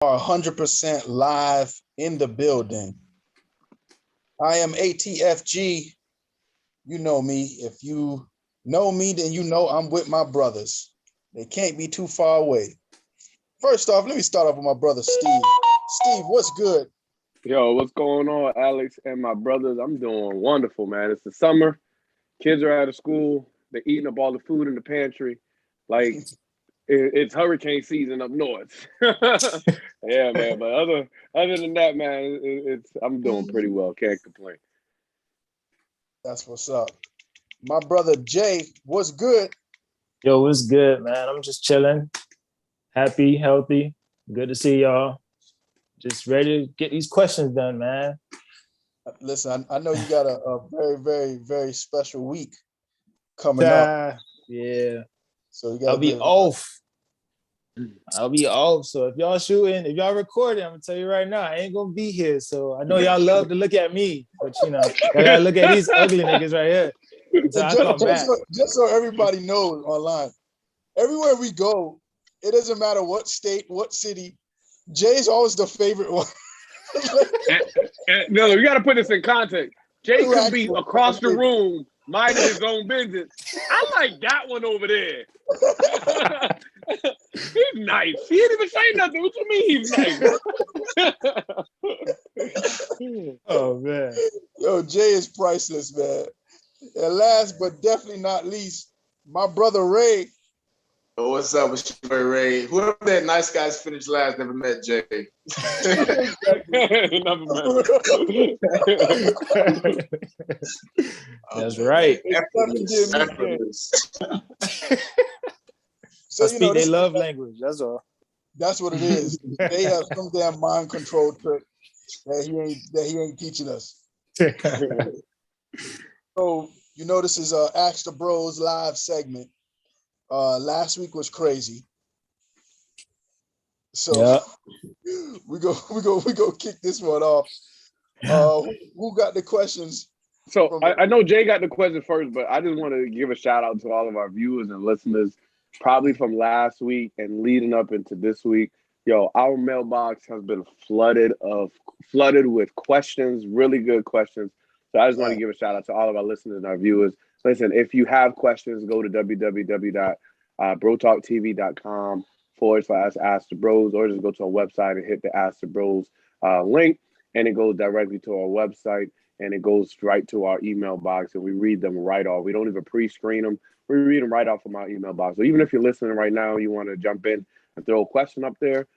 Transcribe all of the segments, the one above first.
Are 100% live in the building. I am ATFG. You know me. If you know me, then you know I'm with my brothers. They can't be too far away. First off, let me start off with my brother, Steve. Steve, what's good? Yo, what's going on, Alex and my brothers? I'm doing wonderful, man. It's the summer. Kids are out of school. They're eating up all the food in the pantry. Like, it's hurricane season up north. Yeah, man. But other than that, man, I'm doing pretty well. Can't complain. That's what's up. My brother Jay, what's good? Yo, what's good, man? I'm just chilling, happy, healthy. Good to see y'all. Just ready to get these questions done, man. Listen, I know you got a very, very, very special week coming up. Yeah. So you I'll be off. So if y'all shooting, if y'all recording, I'm gonna tell you right now, I ain't gonna be here. So I know y'all love to look at me, but you know, I gotta look at these ugly niggas right here. Just so everybody knows online, everywhere we go, it doesn't matter what state, what city, Jay's always the favorite one. No, you got to put this in context. Jay could be across the room, minding his own business. I like that one over there. He's nice. He didn't even say nothing. What you mean he's nice? Oh, man. Yo, Jay is priceless, man. And last but definitely not least, my brother Ray. Oh, what's up with your boy Ray? Whoever that nice guys finished last never met Jay. Never met. That's right. Effortless. So speak their love language. That's all. That's what it is. They have some damn mind control trick that he ain't teaching us. So you know this is Ask the Bros live segment. Last week was crazy. So yeah. we go kick this one off. Who got the questions? So I know Jay got the question first, but I just want to give a shout out to all of our viewers and listeners, probably from last week and leading up into this week. Yo, our mailbox has been flooded with questions, really good questions. So I just want to give a shout out to all of our listeners and our viewers. Listen, if you have questions, go to www.brotalktv.com/Ask the Bros, or just go to our website and hit the Ask the Bros link, and it goes directly to our website, and it goes right to our email box, and we read them right off. We don't even pre-screen them. We read them right off from our email box. So even if you're listening right now, you want to jump in and throw a question up there,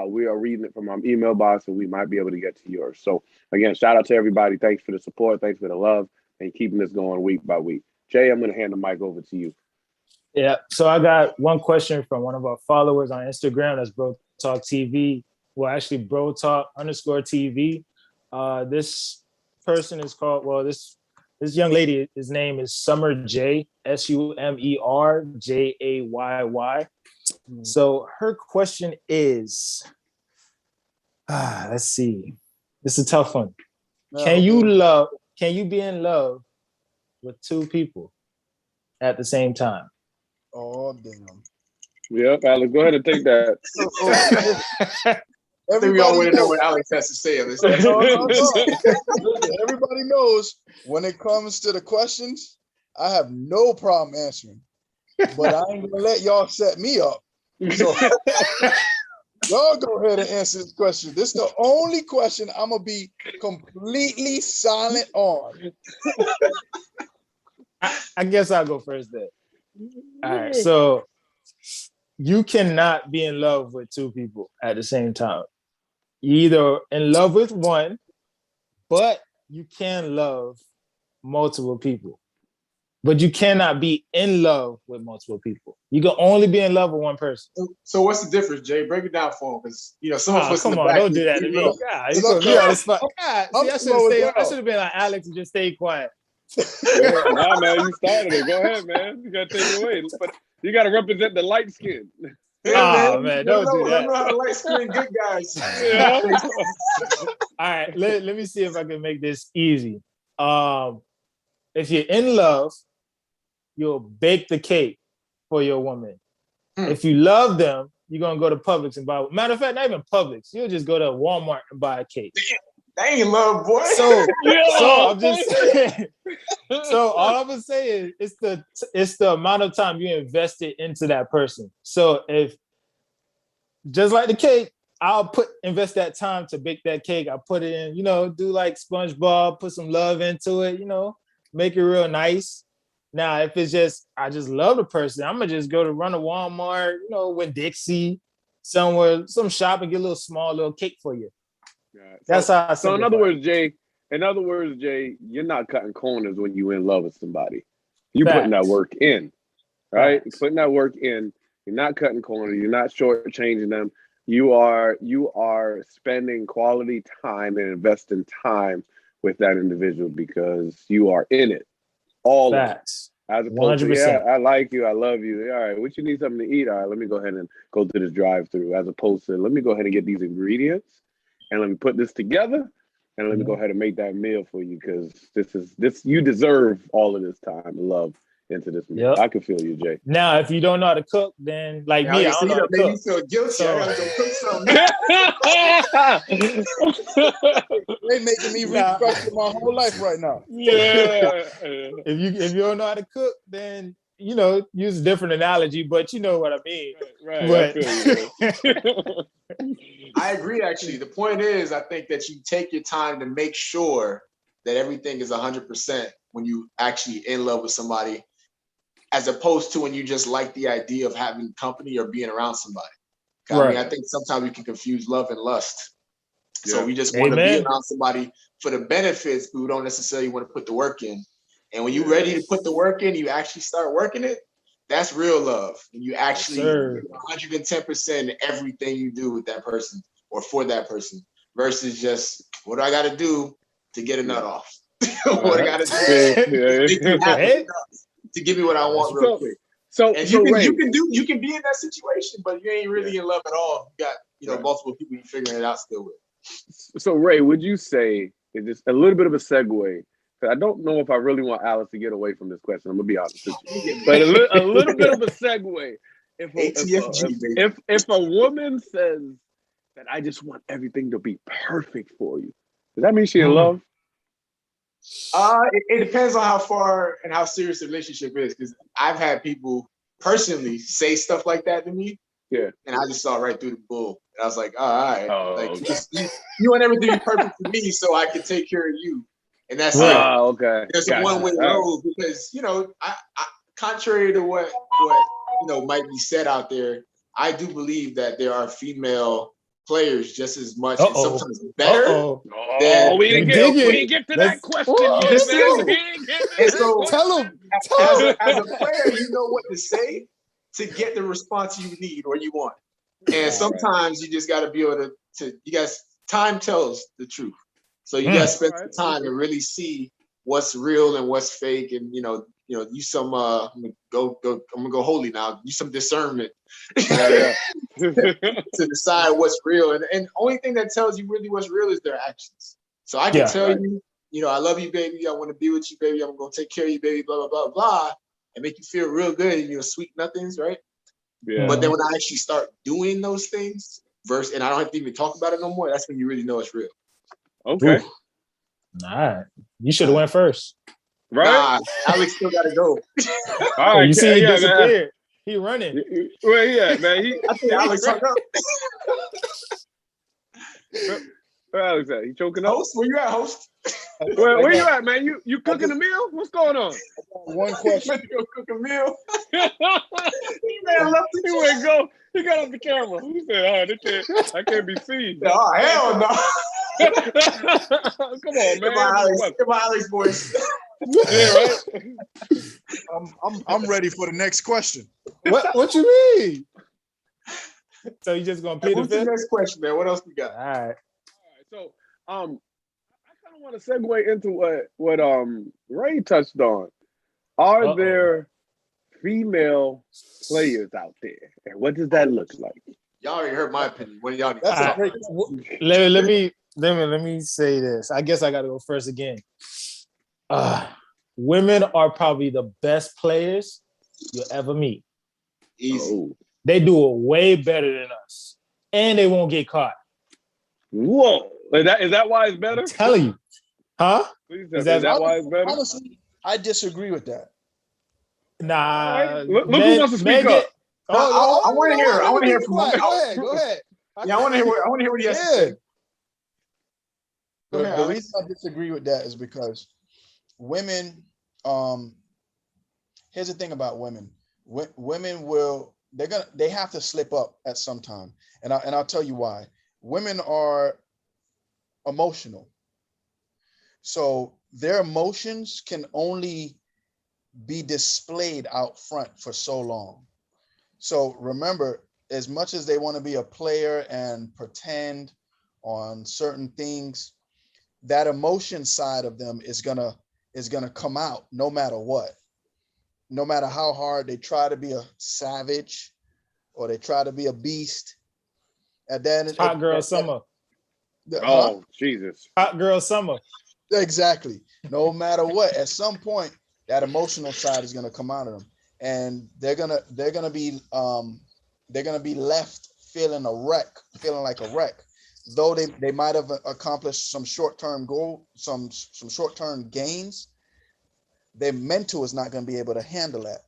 we are reading it from our email box, and we might be able to get to yours. So again, shout out to everybody. Thanks for the support. Thanks for the love and keeping this going week by week. Jay, I'm going to hand the mic over to you. Yeah. So I got one question from one of our followers on Instagram. That's Bro Talk TV. Well, actually, Bro Talk _TV. This person is called, this young lady, his name is Summer J, SUMERJAYY. So her question is, let's see. This is a tough one. Can you be in love with two people at the same time? Oh, damn. Yep, Alex, go ahead and take that. I think we all want to know what Alex has to say on this. No. Everybody knows when it comes to the questions, I have no problem answering. But I ain't gonna let y'all set me up. So y'all go ahead and answer this question. This is the only question I'm gonna be completely silent on. I guess I'll go first then. All right, so you cannot be in love with two people at the same time. You're either in love with one, but you can love multiple people. But you cannot be in love with multiple people. You can only be in love with one person. So what's the difference, Jay? Break it down for him, because some of us. Come on, don't do that to me. God, you got to spot. God, see, I should have been like Alex and just stay quiet. Nah, man, you started it. Go ahead, man. You got to take it away. But you got to represent the light skin. Man, don't do that. I know how to light skin good guys. Yeah. All right, let me see if I can make this easy. If you're in love, you'll bake the cake for your woman. If you love them, you're gonna go to Publix and buy. Matter of fact, not even Publix. You'll just go to Walmart and buy a cake. That ain't love, boy. So I'm just saying. So all I'm gonna say is it's the amount of time you invested into that person. So if just like the cake, I'll invest that time to bake that cake. I put it in, do like SpongeBob, put some love into it, make it real nice. Now, if it's just I just love the person, I'm gonna just run to Walmart, with Dixie, somewhere, some shop and get a small little cake for you. Yeah. That's how I. So in other words, Jay, you're not cutting corners when you're in love with somebody. You putting that work in, right? You're putting that work in. You're not cutting corners. You're not shortchanging them. You are spending quality time and investing time with that individual because you are in it. All Facts. As opposed 100%. to, I like you, I love you. All right, what you need something to eat? All right, let me go ahead and go to this drive-through. As opposed to, let me go ahead and get these ingredients and let me put this together and let me go ahead and make that meal for you because this you deserve all of this time and love into this meal. Yep. I can feel you, Jay. Now, if you don't know how to cook, then me, I don't know how to cook. You feel guilty. So. I gotta go cook something. They making me restructure my whole life right now. Yeah. If you don't know how to cook, then use a different analogy, but you know what I mean. Right. But... I feel you. I agree. Actually, the point is, I think that you take your time to make sure that everything is 100% when you actually in love with somebody, as opposed to when you just like the idea of having company or being around somebody. Right. I mean, I think sometimes we can confuse love and lust. Yeah. So we just want to be around somebody for the benefits, but we don't necessarily want to put the work in. And when you're ready to put the work in, you actually start working it. That's real love. And you actually 110% in everything you do with that person or for that person versus just what do I got to do to get a nut off? What I got to do to give me what I want real quick. And you can be in that situation, but you ain't really in love at all. You got multiple people you figuring it out still with. So Ray, would you say is this a little bit of a segue? I don't know if I really want Alice to get away from this question. I'm gonna be honest with you, but a little bit of a segue. If a woman says that I just want everything to be perfect for you, does that mean she in love? It depends on how far and how serious the relationship is. Because I've had people personally say stuff like that to me. Yeah, and I just saw right through the bull. And I was like, all right, you want everything to be perfect for me, so I can take care of you. And that's okay. There's a one-way road because I contrary to what might be said out there, I do believe that there are female players just as much and sometimes better. We didn't get to that question yet. And so tell him. As a player, you know what to say to get the response you need or you want. And sometimes you just got to be able to. You guys, time tells the truth. So you gotta spend some time and really see what's real and what's fake, and use some. I'm gonna go holy now. Use some discernment to decide what's real, and only thing that tells you really what's real is their actions. So I can tell you, I love you, baby. I want to be with you, baby. I'm gonna take care of you, baby. Blah blah blah blah, and make you feel real good. Sweet nothings, right? Yeah. But then when I actually start doing those things, and I don't have to even talk about it no more. That's when you really know it's real. Okay. Oof. Nah, you should have went first. Right? Nah, Alex still gotta go. All right, you see he disappeared. Man. He running. Where he at, man? I think Alex hung up. Where Alex at? He choking up? Host, where you at, host? Where you at, man? You cooking a meal? What's going on? One question. You cook a meal? He got off the camera. He said, I can't be seen. Oh, hell no. Come on, man. Come on, Alex voice. Yeah, right? I'm ready for the next question. What you mean? So you just gonna plead the fifth? What's the next question, man? What else we got? All right. So I kind of want to segue into what Ray touched on. Are there female players out there, and what does that look like? Y'all already heard my opinion. What do y'all need? That's a great. Let me say this. I guess I got to go first again. Women are probably the best players you'll ever meet. Easy. They do it way better than us, and they won't get caught. Whoa. Is that why it's better? I'm telling you. Huh? Is that why it's better? Honestly, I disagree with that. Nah. Look who wants to speak up. I want to hear. I want to hear from him. Go ahead. Yeah, I want to hear. I want to hear what he has to say. The reason I disagree with that is because women. Here's the thing about women. Women they have to slip up at some time, and I'll tell you why. Women are emotional, so their emotions can only be displayed out front for so long. So remember, as much as they want to be a player and pretend on certain things, that emotion side of them is gonna come out no matter what. No matter how hard they try to be a savage or they try to be a beast. And then Hot girl summer. Jesus. Hot girl summer. Exactly. No matter what, at some point, that emotional side is gonna come out of them, and they're gonna be left feeling like a wreck. Though they might have accomplished some short-term goal, some short-term gains, their mental is not going to be able to handle that.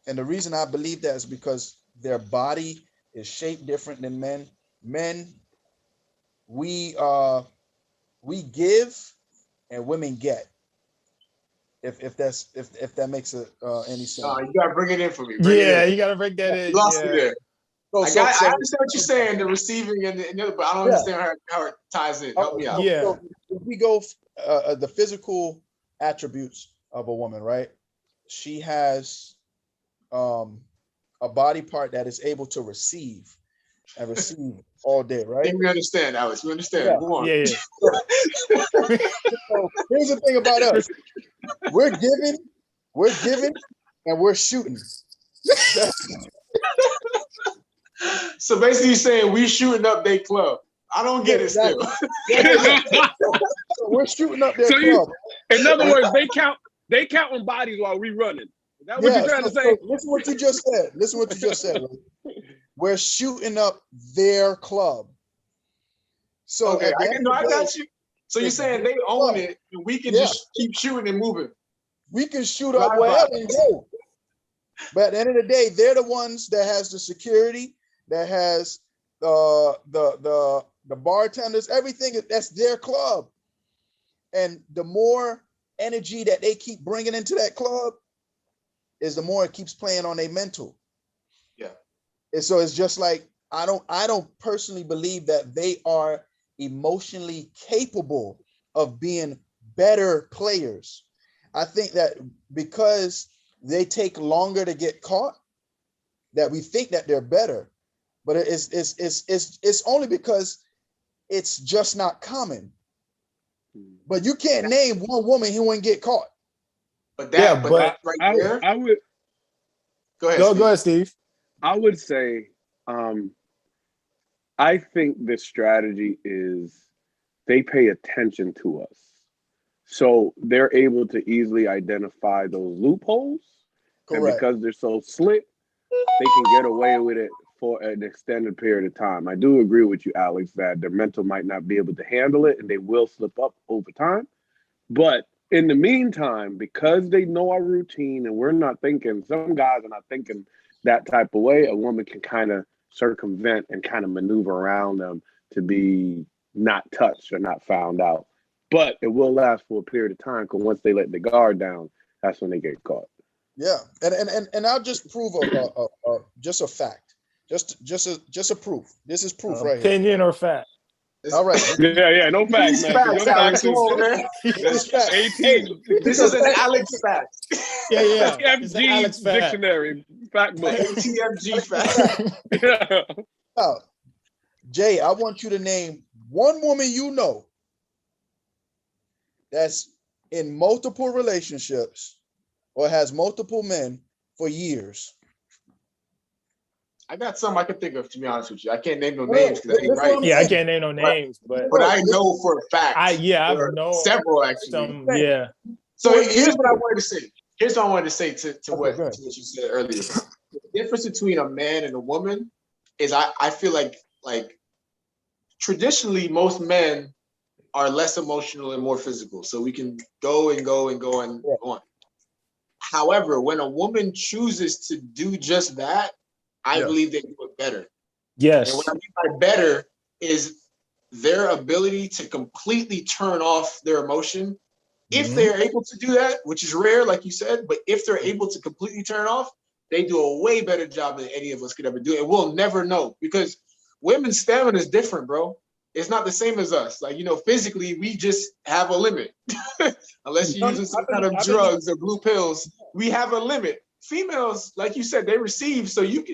And the reason I believe that is because their body is shaped different than men. Men, we give and women get. If that makes any sense. You gotta bring it in for me. You gotta break that in. You lost me there. I understand what you're saying, the receiving and the other, but I don't understand how it ties in. Help me out. So if we go the physical attributes of a woman, right? She has a body part that is able to receive all day, right? I think we understand, Alex. We understand. Yeah. Go on. Yeah. So here's the thing about us. We're giving, and we're shooting. So basically you're saying we shooting up their club. I don't get it still. So we're shooting up their club. In other words, they counting bodies while we running. Is that what you're trying to say? So listen what you just said. Right? We're shooting up their club. So okay, I got you. So you're saying they own it, and we can just keep shooting and moving. We can shoot up wherever and go. But at the end of the day, they're the ones that has the security, that has the bartenders, everything. That's their club. And the more energy that they keep bringing into that club is the more it keeps playing on their mental. Yeah. And so it's just like, I don't personally believe that they are emotionally capable of being better players. I think that because they take longer to get caught, that we think that they're better, but it's only because it's just not common. But you can't name one woman who wouldn't get caught. But that right there. I would go ahead. Go ahead, Steve. I would say, I think the strategy is they pay attention to us, so they're able to easily identify those loopholes. Correct. And because they're so slick, they can get away with it for an extended period of time. I do agree with you, Alex, that their mental might not be able to handle it and they will slip up over time. But in the meantime, because they know our routine and we're not thinking, some guys are not thinking that type of way, a woman can kind of circumvent and kind of maneuver around them to be not touched or not found out. But it will last for a period of time, because once they let the guard down, that's when they get caught. Yeah, and I'll just prove just a fact, just a proof. This is proof right here. Opinion or fact? All right. Yeah, no facts, man. Facts, Alex. Come on, man. This fact. 18. This is an Alex fact. Yeah. FG dictionary fact book. TFG fact. Now, Jay, I want you to name one woman you know that's in multiple relationships or has multiple men for years. I got some I can think of, to be honest with you. I can't name no names because I ain't right. Yeah, I can't name no names, but I know for a fact. I've known several actually. Yeah. So here's what I wanted to say. Here's what I wanted to say to what you said earlier. difference between a man and a woman is I feel like traditionally most men are less emotional and more physical. So we can go and go and go and go on. However, when a woman chooses to do just that, I believe they do it better. Yes. And what I mean by better is their ability to completely turn off their emotion. If they are able to do that, which is rare, like you said, but if they're able to completely turn off, they do a way better job than any of us could ever do. And we'll never know because women's stamina is different, bro. It's not the same as us. Like, physically, we just have a limit. Unless you're using some kind of drugs or blue pills, we have a limit. Females, like you said, they receive, so you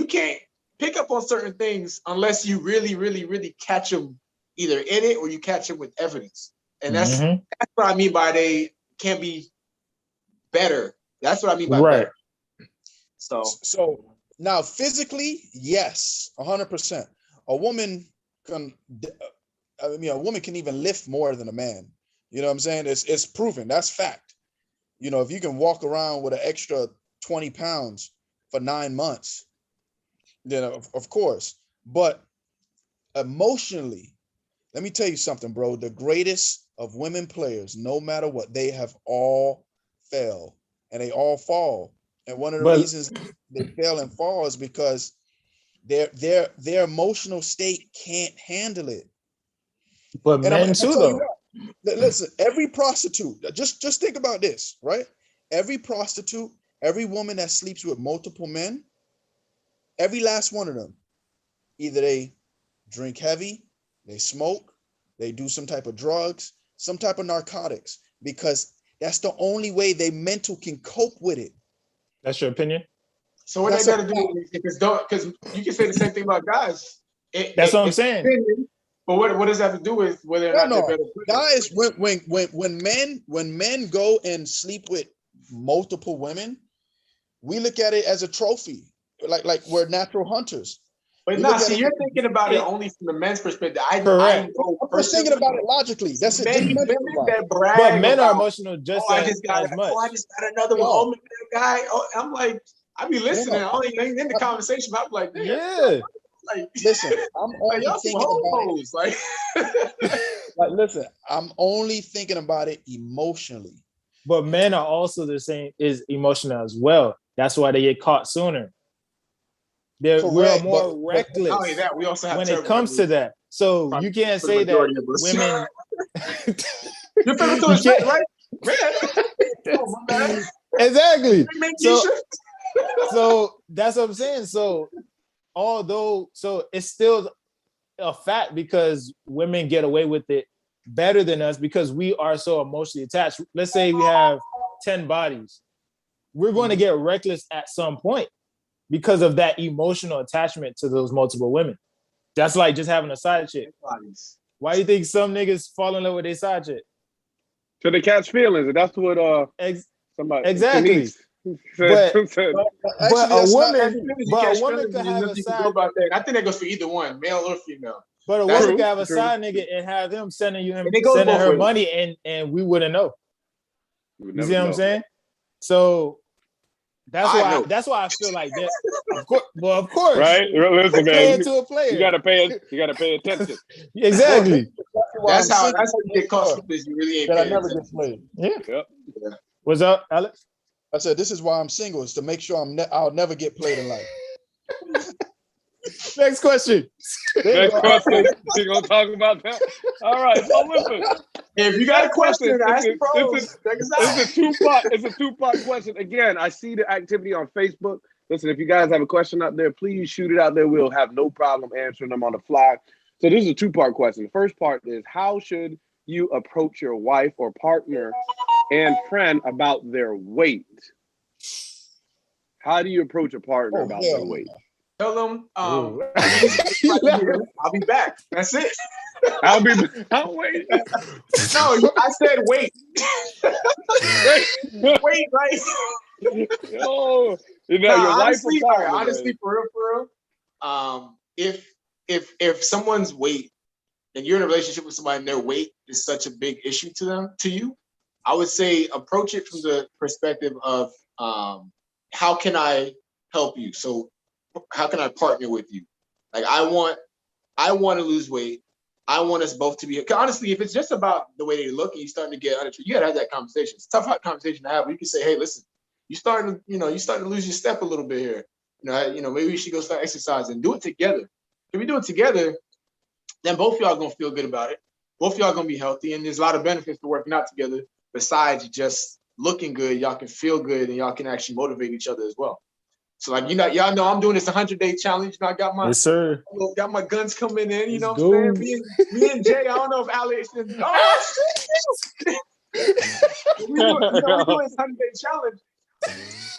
can't pick up on certain things unless you really, really, really catch them either in it or you catch them with evidence. And that's what I mean by they can be better. That's what I mean by better. So now physically, yes, 100%. A woman can, a woman can even lift more than a man. You know what I'm saying? It's proven. That's fact. If you can walk around with an extra 20 pounds for 9 months, then of course. But emotionally, let me tell you something, bro. The greatest of women players, no matter what, they have all failed and they all fall. And one of the reasons they fail and fall is because their emotional state can't handle it. But men too, though. Listen, every prostitute, just think about this, right? Every prostitute, every woman that sleeps with multiple men, every last one of them, either they drink heavy, they smoke, they do some type of drugs, some type of narcotics, because that's the only way they mental can cope with it. That's your opinion? So what they got to do because you can say the same thing about guys. That's what I'm saying. Opinion, but what does that have to do with whether or not they're better? Guys, when men go and sleep with multiple women, we look at it as a trophy, like we're natural hunters. But you're thinking about it only from the men's perspective. I'm just thinking about it logically. That's it. But men are emotional just as much. I just got another one. Guy. Oh, I'm like, I be listening. I only in the conversation. I'm like, listen, I'm only thinking about it. Listen, I'm only thinking about it emotionally. But men are also the same, is emotional as well. That's why they get caught sooner. We're more reckless. Not only that, we also have when it comes to that. So you can't say that women. You're to respect, right? Exactly. So that's what I'm saying. So it's still a fact because women get away with it better than us because we are so emotionally attached. Let's say we have 10 bodies. We're going to get reckless at some point because of that emotional attachment to those multiple women. That's like just having a side chick. Why do you think some niggas fall in love with their side chick? So they catch feelings, and that's what somebody exactly. But a woman could have a side. About that. I think that goes for either one, male or female. But a woman could have a side nigga and have him sending her money, and we wouldn't know. You see what I'm saying? So that's why I feel like that. Of course, right? Listen, man, to a player. You gotta pay attention. Exactly. That's how you get caught because you really ain't. I never get played. Yeah. What's up, Alex? I said this is why I'm single, is to make sure I'll never get played in life. Next question. We're gonna talk about that. All right. So listen. If you got a question, ask the pros. It's a two-part question. Again, I see the activity on Facebook. Listen, if you guys have a question out there, please shoot it out there. We'll have no problem answering them on the fly. So this is a two-part question. The first part is, how should you approach your wife or partner and friend about their weight? How do you approach a partner about their weight? Tell them, I'll be back. That's it. I'll wait. No, I said wait. Wait, right? Oh, your honestly, wife or partner, honestly, for real. If someone's weight and you're in a relationship with somebody and their weight is such a big issue to you, I would say approach it from the perspective of how can I help you. So how can I partner with you? Like I want to lose weight. I want us both to be, honestly, if it's just about the way they look and you're starting to get unattached, you gotta have that conversation. It's a tough conversation to have. You can say, hey, listen, you're starting to lose your step a little bit here. Maybe you should go start exercising. Do it together. If we do it together, then both y'all gonna feel good about it. Both y'all gonna be healthy, and there's a lot of benefits to working out together. Besides just looking good, y'all can feel good, and y'all can actually motivate each other as well. So like y'all know I'm doing this 100-day challenge. I got my got my guns coming in. You know what I'm saying? Me and Jay. I don't know if Alex and we're doing this 100-day challenge.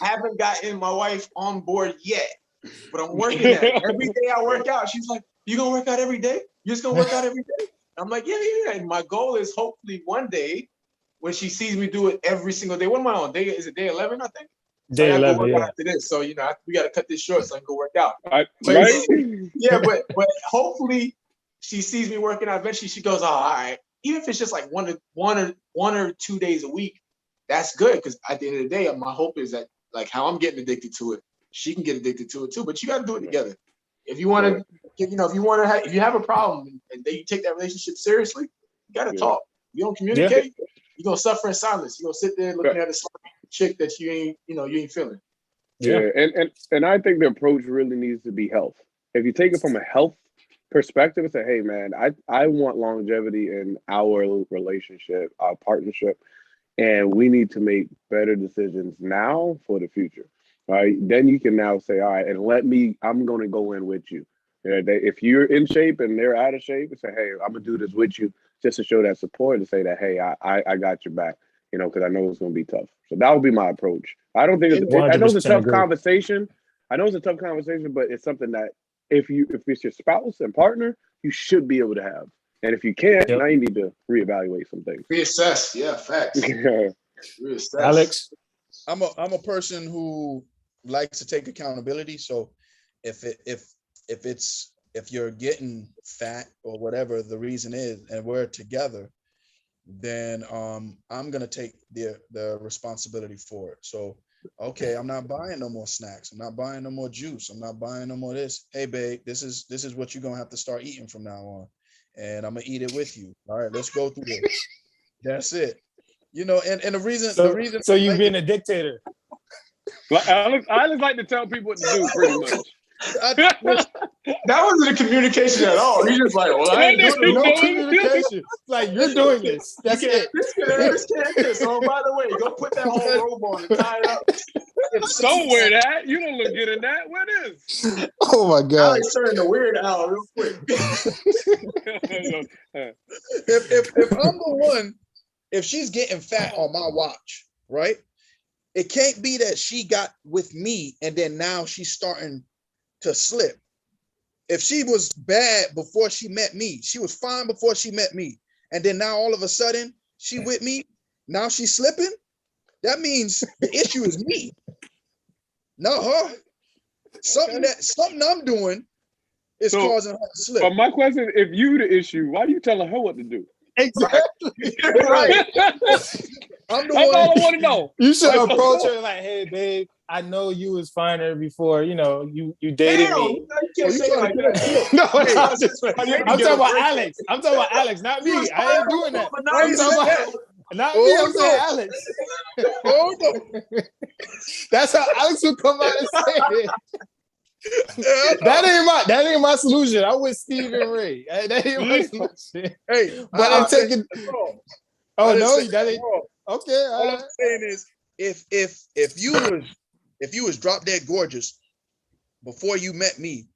I haven't gotten my wife on board yet, but I'm working at it. Every day I work out. She's like, "You gonna work out every day? You're just gonna work out every day?" I'm like, "Yeah." And my goal is hopefully one day when she sees me do it every single day. What am I on? Is it day 11? I think. Day 11, yeah. After this, so we got to cut this short so I can go work out. Right? Yeah, but hopefully she sees me working out. Eventually, she goes, "Oh, all right." Even if it's just like one or 2 days a week, that's good because at the end of the day, my hope is that like how I'm getting addicted to it, she can get addicted to it too. But you got to do it together. If you want to, if you have a problem and you take that relationship seriously, you got to talk. You don't communicate, you're gonna suffer in silence. You're gonna sit there looking at a chick that you ain't feeling. Yeah, and I think the approach really needs to be health. If you take it from a health perspective and say, hey man, I want longevity in our relationship, our partnership, and we need to make better decisions now for the future. Right? Then you can now say, all right, and I'm gonna go in with you. If you're in shape and they're out of shape, say, hey, I'm gonna do this with you just to show that support and say that, hey, I got your back. Because I know it's going to be tough. So that would be my approach. I don't think I know it's a tough conversation. I know it's a tough conversation, but it's something that if it's your spouse and partner, you should be able to have. And if you can't, now you need to reevaluate some things. Reassess, yeah, facts. Reassess. Alex, I'm a person who likes to take accountability. So if you're getting fat or whatever the reason is, and we're together, then I'm gonna take the responsibility for it. So okay, I'm not buying no more snacks. I'm not buying no more juice. I'm not buying no more this. Hey babe, this is what you're gonna have to start eating from now on, and I'm gonna eat it with you. All right, let's go through this. That's it. And the reason. So you've been a dictator. I just like to tell people what to do, pretty much. That wasn't a communication at all. He's just like, well, I ain't doing no communication. Like, you're doing this. That's it. This can't. So by the way, go put that whole robe on and tie it up. Don't wear that. You don't look good in that. Wear this. Oh my God. Alex turned the weird out real quick. if I'm the one, if she's getting fat on my watch, right? It can't be that she got with me and then now she's starting to slip. If she was bad before she met me, she was fine before she met me, and then now all of a sudden she with me, now she's slipping, that means the issue is me, not her. Something I'm doing is causing her to slip. But my question, if you the issue, why are you telling her what to do? Exactly. Right. That's all I want to know. You should approach her like, hey babe, I know you was finer before, you dated me. No, I'm talking about Alex. I'm talking about Alex, not me. I ain't doing that. I'm talking about not me. I'm saying Alex. That's how Alex would come out and say it. That ain't my solution. I'm with Steve and Ray. That ain't my solution. Hey, but I'm taking. Oh no, that ain't okay. All I'm saying is, if you was drop dead gorgeous before you met me,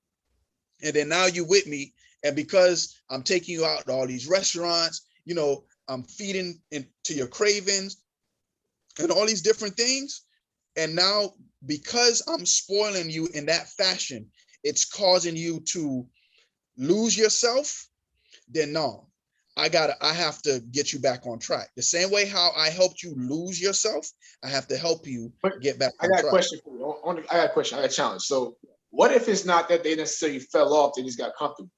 and then now you with me, and because I'm taking you out to all these restaurants, I'm feeding into your cravings and all these different things, and now because I'm spoiling you in that fashion, it's causing you to lose yourself, then no, I have to get you back on track. The same way how I helped you lose yourself, I have to help you get back on track. I got a question for you. I got a challenge. So what if it's not that they necessarily fell off, they just got comfortable?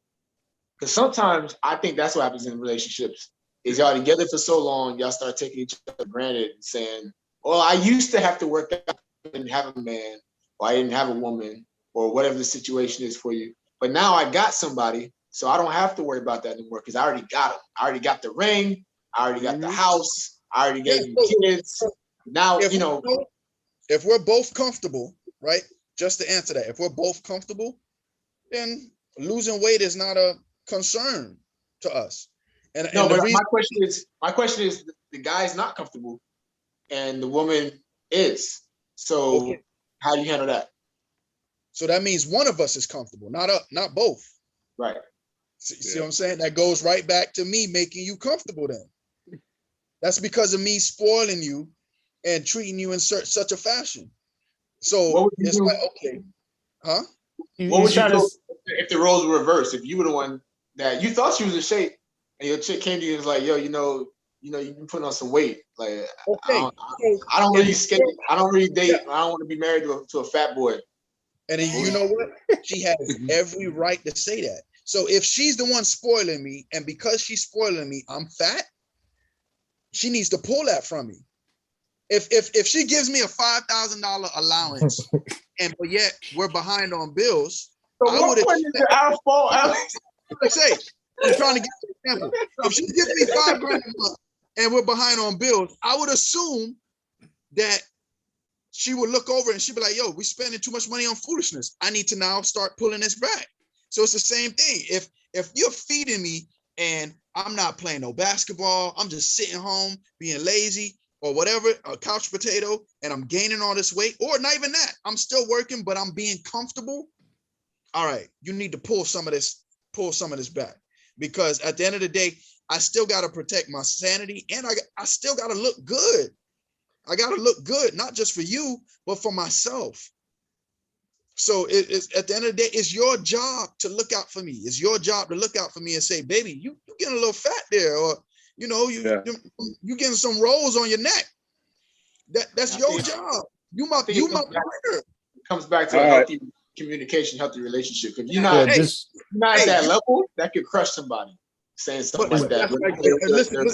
Because sometimes I think that's what happens in relationships, is y'all together for so long, y'all start taking each other for granted and saying, well, I used to have to work out and have a man, or I didn't have a woman, or whatever the situation is for you. But now I got somebody, so I don't have to worry about that anymore because I already got him. I already got the ring. I already got the house. I already gave him kids. Now, if if we're both comfortable, right? Just to answer that, if we're both comfortable, then losing weight is not a concern to us. And but my question is, the guy's not comfortable, and the woman is. So okay. How do you handle that? So that means one of us is comfortable, not both. Right. See what I'm saying? That goes right back to me making you comfortable then. That's because of me spoiling you and treating you in such a fashion. So it's like, okay, huh? What would you do if the roles were reversed? If you were the one that you thought she was in shape, and your chick came to you and was like, "Yo, you've been putting on some weight. Like, okay. I don't really skate. I don't really date. I don't want to be married to a fat boy." And then, you know what? She has every right to say that. So if she's the one spoiling me, and because she's spoiling me, I'm fat, she needs to pull that from me. If she gives me a $5,000 allowance, but yet we're behind on bills, so I would expect our fault. I say, I'm trying to get an example. If she gives me $5,000 a month and we're behind on bills, I would assume that she would look over and she'd be like, "Yo, we're spending too much money on foolishness. I need to now start pulling this back." So it's the same thing. If you're feeding me and I'm not playing no basketball, I'm just sitting home being lazy or whatever, a couch potato, and I'm gaining all this weight, or not even that, I'm still working, but I'm being comfortable. All right, you need to pull some of this back, because at the end of the day, I still got to protect my sanity, and I still got to look good. I got to look good, not just for you, but for myself. So it's at the end of the day, it's your job to look out for me. It's your job to look out for me and say, "Baby, you getting a little fat there," or you getting some rolls on your neck. That's your job. You my partner. It comes back to a healthy communication, healthy relationship. If you're not, at that level, that could crush somebody. Saying something like that. Listen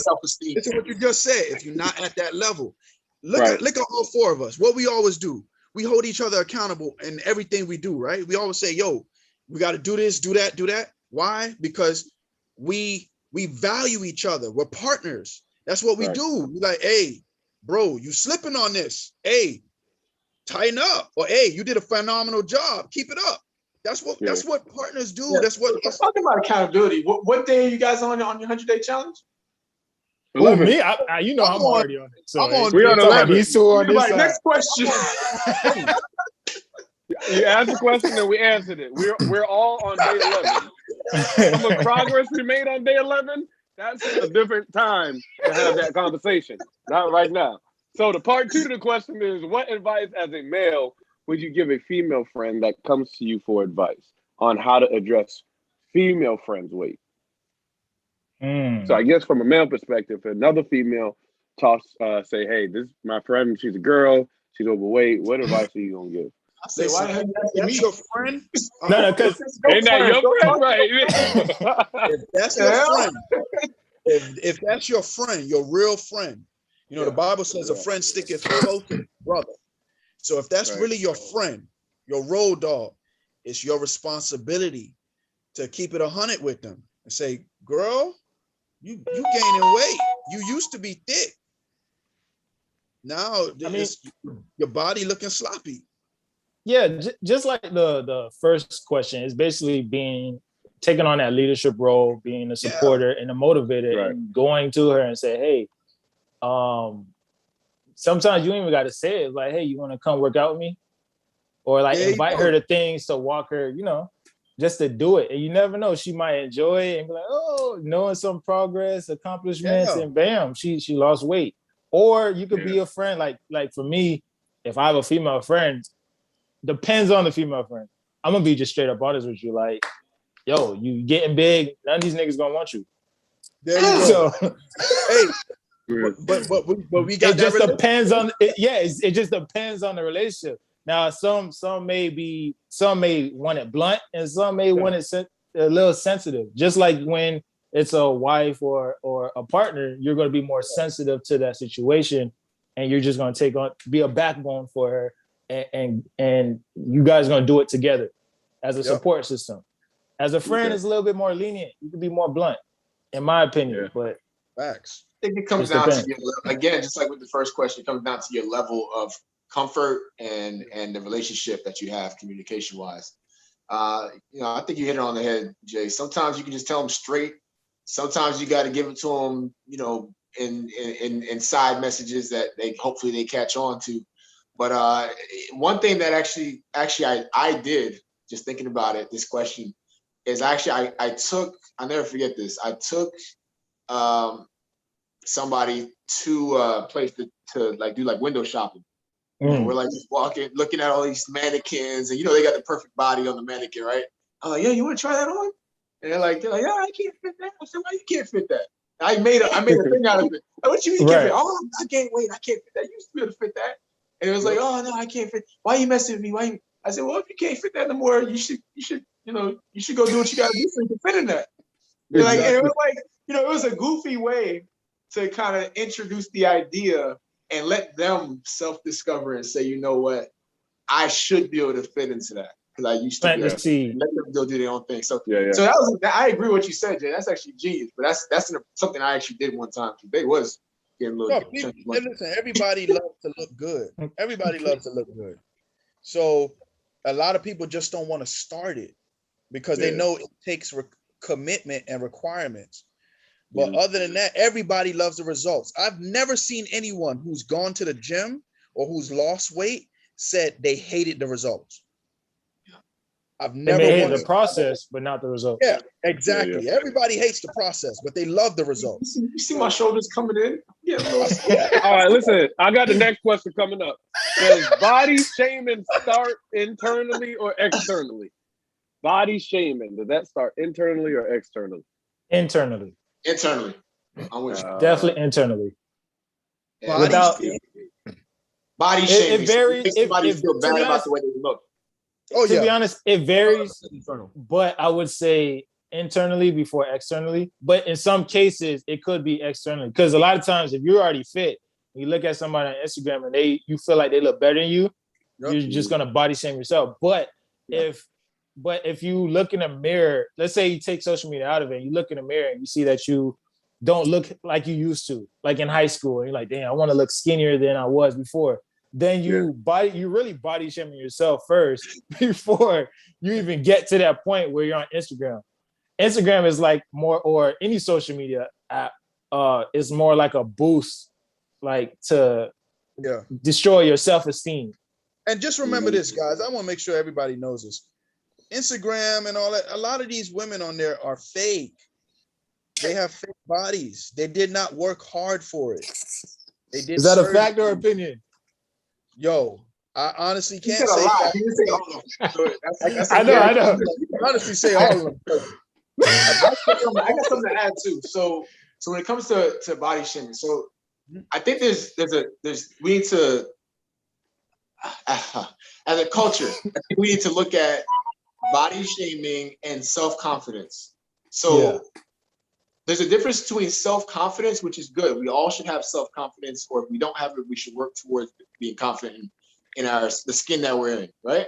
what you just said. If you're not at that level, look at all four of us. What we always do, we hold each other accountable in everything we do, right? We always say, "Yo, we got to do this, do that, do that." Why? Because we value each other. We're partners. That's what we do. We're like, "Hey, bro, you slipping on this. Hey, tighten up." Or, "Hey, you did a phenomenal job. Keep it up." That's what partners do. Yeah. That's what. Let's talk about accountability. What day are you guys on your 100-day challenge? Oh, me? I'm already on it. So we're on 11. These two on this side. Next question. You asked the question and we answered it. We're all on day 11. How much progress we made on day 11? That's a different time to have that conversation. Not right now. So the part 2 to the question is, what advice as a male would you give a female friend that comes to you for advice on how to address female friends' weight? So I guess from a male perspective, another female say, "Hey, this is my friend. She's a girl. She's overweight. What advice are you gonna give?" I say, "Why the hell you asking me?" Your friend? No, because ain't that your friend, right? If that's your friend, if that's your friend, your real friend, the Bible says a friend sticketh closer than a brother. So if that's really your friend, your road dog, it's your responsibility to keep it 100 with them and say, "Girl, you gaining weight. You used to be thick. Now your body looking sloppy." Yeah, just like the first question is basically taking on that leadership role, being a supporter and a motivator, and going to her and say, "Hey, sometimes you ain't even got to say it. Like, hey, you want to come work out with me?" Or like invite her to things to walk her, just to do it. And you never know, she might enjoy it and be like, "Oh, knowing some progress, accomplishments, and bam, she lost weight." Or you could be a friend, like for me, if I have a female friend, depends on the female friend. I'm gonna be just straight up honest with you. Like, "Yo, you getting big, none of these niggas gonna want you." There you go. So, hey, but we got it just depends on it just depends on the relationship. Now, some may want it blunt, and some may want it a little sensitive. Just like when it's a wife or a partner, you're going to be more sensitive to that situation, and you're just going to be a backbone for her. and you guys are gonna do it together as a Yep. support system. As a friend, Okay. it's a little bit more lenient. You can be more blunt, in my opinion. Yeah. But Facts. I think it comes Just down depends. to your, again, just like with the first question, it comes down to your level of comfort and the relationship that you have communication wise. I think you hit it on the head, Jay. Sometimes you can just tell them straight. Sometimes you got to give it to them, in side messages that hopefully they catch on to. But one thing that actually I did, just thinking about it, this question is actually I'll never forget this. I took somebody to a place to like do like window shopping. We're like just walking, looking at all these mannequins, and they got the perfect body on the mannequin, right? I'm like, yeah, you want to try that on? And they're like, yeah, I can't fit that. I said, why you can't fit that? I made a thing out of it. Like, what you mean you can't fit? Oh, I can't wait. I can't fit that. You used to be able to fit that. And it was like, oh no, I can't fit. Why are you messing with me? Why? I said, well, if you can't fit that no more, you should go do what you got to do so you can fit in that. Like, and it was like, it was a goofy way to kind of introduce the idea and let them self-discover and say, you know what, I should be able to fit into that because I used to be able to let them go do their own thing. So, so I agree with what you said, Jay. That's actually genius, but that's something I actually did one time. They was getting a little. Listen, everybody loves to look good. Everybody loves to look good. So a lot of people just don't want to start it because they know it takes commitment and requirements. But other than that, everybody loves the results. I've never seen anyone who's gone to the gym or who's lost weight said they hated the results. I've never hated the process, but not the results. Yeah, exactly. Everybody hates the process, but they love the results. You see my shoulders coming in? Yeah. All right, listen. I got the next question coming up. Does body shaming start internally or externally? Body shaming, does that start internally or externally? Internally. Internally. I'm with you. Definitely internally. Body shaming. It varies. Somebody feel bad about the way they look. To be honest, it varies. But I would say internally before externally. But in some cases, it could be externally. Because a lot of times, if you're already fit, you look at somebody on Instagram and you feel like they look better than you, you're just gonna body shame yourself. But if you look in a mirror, let's say you take social media out of it, you look in the mirror and you see that you don't look like you used to, like in high school, and you're like, damn, I want to look skinnier than I was before. Then you really body shaming yourself first before you even get to that point where you're on Instagram. Instagram is like more, or any social media app is more like a boost, like to destroy your self-esteem. And just remember this, guys. I want to make sure everybody knows this. Instagram and all that, a lot of these women on there are fake. They have fake bodies. They did not work hard for it. They did. Is that a fact or opinion? Yo, I honestly can't say that. I know. You can honestly say all of them. I got something to add too. So when it comes to body shaming, so I think we need to as a culture, I think we need to look at body shaming and self-confidence. So there's a difference between self-confidence, which is good. We all should have self-confidence, or if we don't have it, we should work towards being confident in the skin that we're in, right?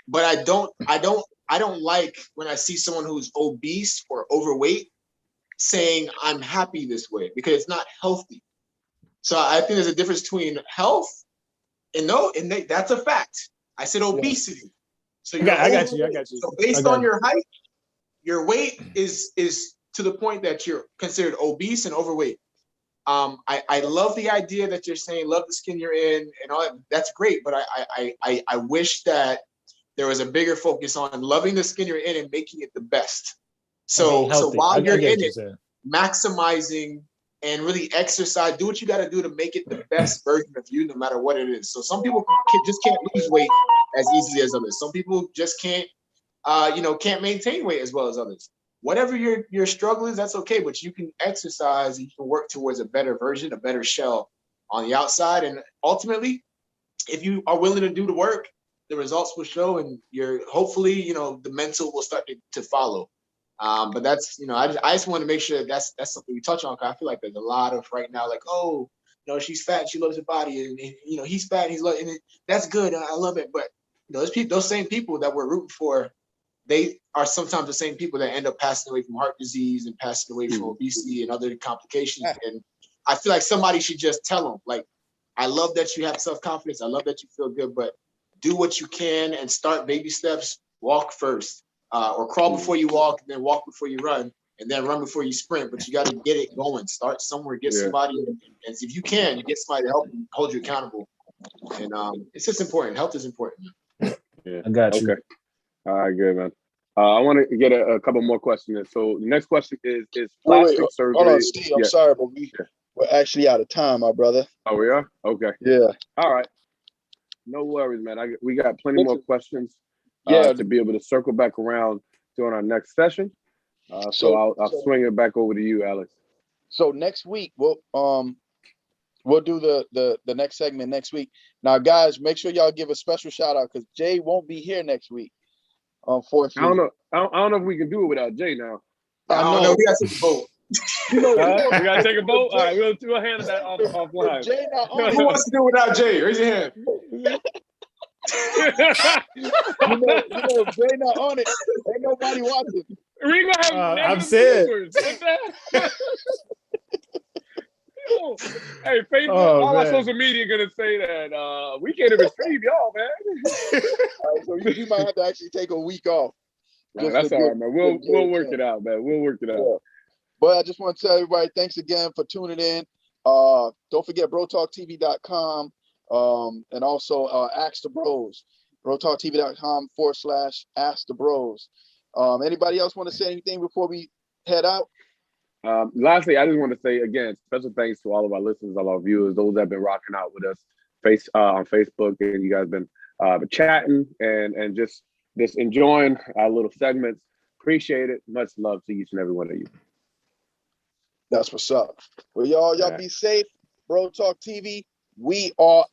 But I don't like when I see someone who's obese or overweight saying I'm happy this way, because it's not healthy. So I think there's a difference between health and that's a fact. I said obesity. So I got you. So based on your height, your weight is to the point that you're considered obese and overweight. I love the idea that you're saying love the skin you're in and all that. That's great, but I wish that there was a bigger focus on loving the skin you're in and making it the best. So while you're in it, maximizing and really exercise, do what you got to do to make it the best version of you, no matter what it is. So some people just can't lose weight as easily as others. Some people just can't maintain weight as well as others. Whatever your struggle is, that's okay, but you can exercise and you can work towards a better version, a better shell on the outside. And ultimately, if you are willing to do the work, the results will show, and hopefully, the mental will start to follow. But that's, I just want to make sure that's something we touch on, because I feel like there's a lot of right now, like, she's fat and she loves her body, and he's fat and that's good. I love it. But those same people that we're rooting for, they are sometimes the same people that end up passing away from heart disease and passing away from obesity and other complications. And I feel like somebody should just tell them, like, I love that you have self-confidence. I love that you feel good, but do what you can and start baby steps. Walk first, or crawl before you walk, and then walk before you run, and then run before you sprint. But you got to get it going. Start somewhere, get somebody, and if you can, you get somebody to help you, hold you accountable. And it's just important. Health is important. Yeah, I got you. Okay. All right, good, man. I want to get a couple more questions. So the next question is plastic surgery. Hold on, Steve. I'm sorry, but we're actually out of time, my brother. Oh, we are? Okay. Yeah. All right. No worries, man. We got plenty more questions to be able to circle back around during our next session. So I'll swing it back over to you, Alex. So next week we'll do the next segment next week. Now, guys, make sure y'all give a special shout out because Jay won't be here next week. Unfortunately, I don't know if we can do it without Jay now. I know we got to take a vote. We gotta take a vote. All right, we'll handle that offline. Jay not on Who wants to do it without Jay? Raise your hand. Jay not on it. Ain't nobody watching. We gonna have I'm saying. Hey, Facebook, all our social media gonna say that we can't even stream y'all, man. So you might have to actually take a week off. That's all right, man. We'll work it out, man. We'll work it out. Yeah. But I just want to tell everybody, thanks again for tuning in. Don't forget BroTalkTV.com, and also Ask the Bros. BroTalkTV.com/Ask the Bros. Anybody else want to say anything before we head out? Lastly, I just want to say again, special thanks to all of our listeners, all our viewers, those that have been rocking out with us on Facebook, and you guys been chatting and just enjoying our little segments. Appreciate it. Much love to each and every one of you. That's what's up. Well, y'all be safe. Bro Talk TV, we are